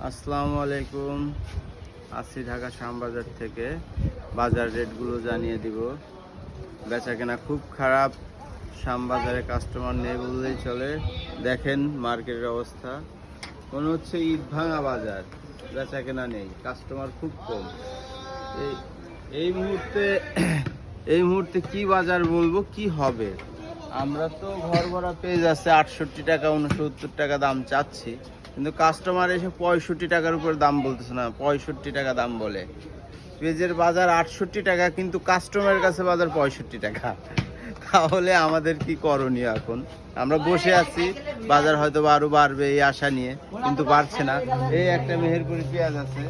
আসসালামু আলাইকুম। আসছি ঢাকা শ্যামবাজার থেকে। বাজার রেটগুলো জানিয়ে দিব। বেচা কেনা খুব খারাপ, শ্যামবাজারে কাস্টমার নেই বললেই চলে। দেখেন মার্কেটের অবস্থা, মনে হচ্ছে ঈদ ভাঙা বাজার। বেচা কেনা নেই, কাস্টমার খুব কম। এই এই মুহূর্তে এই মুহূর্তে কি বাজার বলবো, কি হবে? আমরা তো ঘর ভাড়া পেয়ে যাচ্ছে 68 টাকা 69 টাকা দাম চাচ্ছি, কিন্তু কাস্টমার এসে 65 টাকার উপর দাম বলতেছে না, 65 টাকা দাম বলে। পেঁয়াজের বাজার 68 টাকা, কিন্তু কাস্টমারের কাছে বাজার 65 টাকা। তাহলে আমাদের কি করণীয় এখন? আমরা বসে আছি, বাজার হয়তো আরো বাড়বে এই আশা নিয়ে, কিন্তু বাড়ছে না। এই একটা মেহেরপুরি পেঁয়াজ আছে,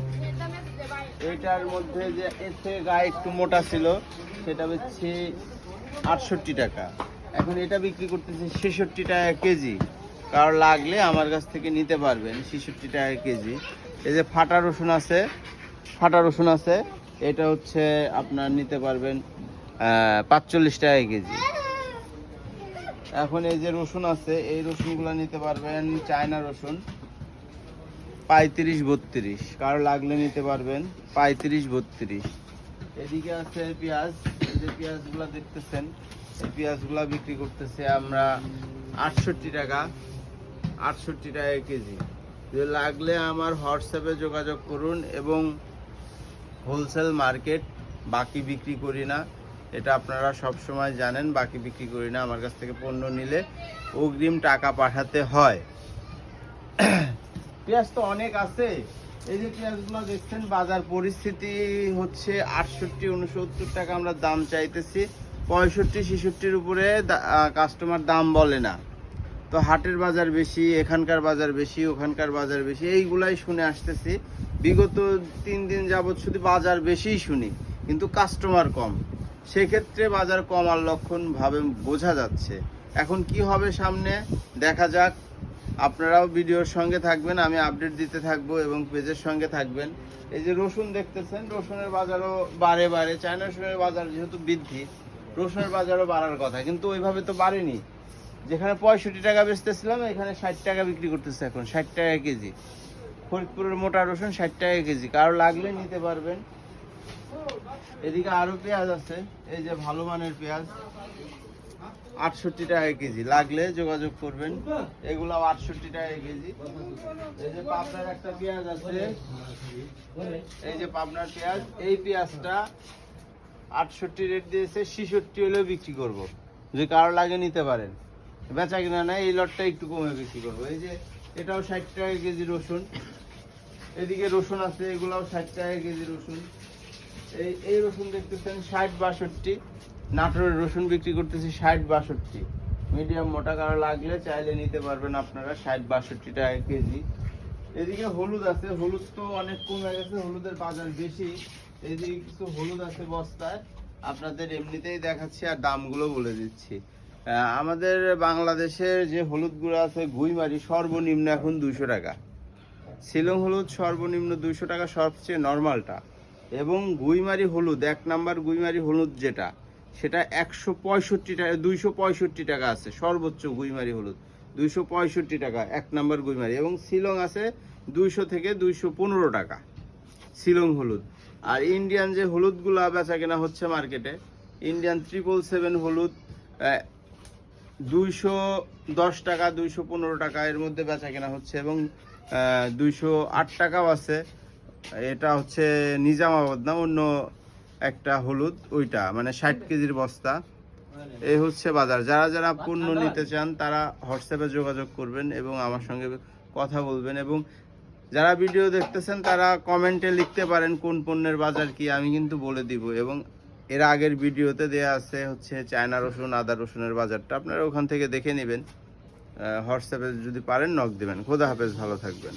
এইটার মধ্যে যে এর থেকে গায়ে একটু মোটা ছিল, সেটা হচ্ছে 68 টাকা। এখন এটা বিক্রি করতেছে 66 টাকা কেজি। কারো লাগলে আমার কাছ থেকে নিতে পারবেন, 66 টাকা কেজি। এই যে ফাটা রসুন আছে, এটা হচ্ছে আপনার নিতে পারবেন 45 টাকা কেজি। এখন এই যে রসুন আছে, এই রসুনগুলো নিতে পারবেন চায়না রসুন 35-32, কারো লাগলে নিতে পারবেন 35-32। এদিকে আছে পেঁয়াজ, এই যে পেঁয়াজগুলো দেখতেছেন, এই পেঁয়াজগুলো বিক্রি করতেছে আমরা 68 টাকা কেজি। যদি লাগলে আমার হোয়াটসঅ্যাপে যোগাযোগ করুন। এবং হোলসেল মার্কেট, বাকি বিক্রি করি না, এটা আপনারা সব সময় জানেন। বাকি বিক্রি করি না, আমার কাছ থেকে পণ্য নিলে অগ্রিম টাকা পাঠাতে হয়। পেঁয়াজ তো অনেক আছে। এই যে পেঁয়াজগুলো দেখছেন, বাজার পরিস্থিতি হচ্ছে 68-69 টাকা আমরা দাম চাইতেছি, 65-66 উপরে কাস্টমার দাম বলে না। তো হাটের বাজার বেশি, এখানকার বাজার বেশি, ওখানকার বাজার বেশি, এইগুলাই শুনে আসতেছি। বিগত 3 দিন যাবৎ শুধু বাজার বেশিই শুনি, কিন্তু কাস্টমার কম। সেক্ষেত্রে বাজার কমার লক্ষণ ভাবে বোঝা যাচ্ছে। এখন কি হবে সামনে দেখা যাক। আপনারাও ভিডিওর সঙ্গে থাকবেন, আমি আপডেট দিতে থাকবো, এবং পেজের সঙ্গে থাকবেন। এই যে রসুন দেখতেছেন, রসুনের বাজারও বাড়ে। চায়না রসুনের বাজার যেহেতু বৃদ্ধি, রসুনের বাজারও বাড়ার কথা, কিন্তু ওইভাবে তো বাড়েনি। যেখানে 65 টাকা বেচতেছিলাম, এখানে 60 টাকা বিক্রি করতেছে, এখন 60 টাকা কেজি। ফরিদপুরের মোটা রসুন 60 টাকা কেজি, কারো লাগলে নিতে পারবেন। এদিকে আরো পেঁয়াজ আছে, এই যে ভালো মানের পেঁয়াজ 68 টাকা কেজি, লাগলে যোগাযোগ করবেন। এগুলো 68 টাকা কেজি। এই যে পাবনার একটা পেঁয়াজ আছে, এই যে পাবনার পেঁয়াজ, এই পেঁয়াজটা 68 রেট দিয়েছে, 66 হলেও বিক্রি করব। যদি কারো লাগে নিতে পারেন। বেচা কিনা নাই, এই লটটা একটু কমে বিক্রি করবো। এই যে এটাও 60 টাকা কেজি রসুন। এদিকে রসুন আছে, এগুলাও 60 টাকা কেজি রসুন। এই রসুন দেখতেছেন 60-62। নাটোরের রসুন বিক্রি করতেছি 60-62, মিডিয়াম মোটা। কারো লাগলে চাইলে নিতে পারবেন আপনারা, 60-62 টাকা কেজি। এদিকে হলুদ আছে, হলুদ তো অনেক কমে গেছে, হলুদের বাজার বেশি। এদিকে কিছু হলুদ আছে বস্তায়, আপনাদের এমনিতেই দেখাচ্ছি আর দামগুলো বলে দিচ্ছি। আমাদের বাংলাদেশের যে হলুদগুলো আছে, গুইমারি সর্বনিম্ন এখন 200 টাকা। শিলং হলুদ সর্বনিম্ন 200 টাকা, সবচেয়ে নর্মালটা। এবং গুইমারি হলুদ, 1 নাম্বার গুইমারি হলুদ যেটা, সেটা 165 টাকা, 265 টাকা আছে সর্বোচ্চ গুইমারি হলুদ, 265 টাকা 1 নাম্বার গুইমারি। এবং শিলং আছে 200 থেকে 215 টাকা শিলং হলুদ। আর ইন্ডিয়ান যে হলুদগুলো বেচা কেনা হচ্ছে মার্কেটে, ইন্ডিয়ান 777 হলুদ 210 টাকা 215 টাকা এর মধ্যে বেচা কেনা হচ্ছে। এবং 208 টাকাও আছে। এটা হচ্ছে নিজামাবাদ না, অন্য একটা হলুদ, ওইটা মানে 60 কেজির বস্তা। এই হচ্ছে বাজার। যারা যারা পণ্য নিতে চান তারা হোয়াটসঅ্যাপে যোগাযোগ করবেন এবং আমার সঙ্গে কথা বলবেন। এবং যারা ভিডিও দেখতেছেন তারা কমেন্টে লিখতে পারেন কোন পণ্যের বাজার কি, আমি কিন্তু বলে দিব। এবং এর আগের ভিডিওতে দেয়া আছে হচ্ছে চায়না রসুন, আদা রসুনের বাজারটা, আপনারা ওখান থেকে দেখে নেবেন। হোয়াটসঅ্যাপে যদি পারেন নক দেবেন। খোদা হাফেজ, ভালো থাকবেন।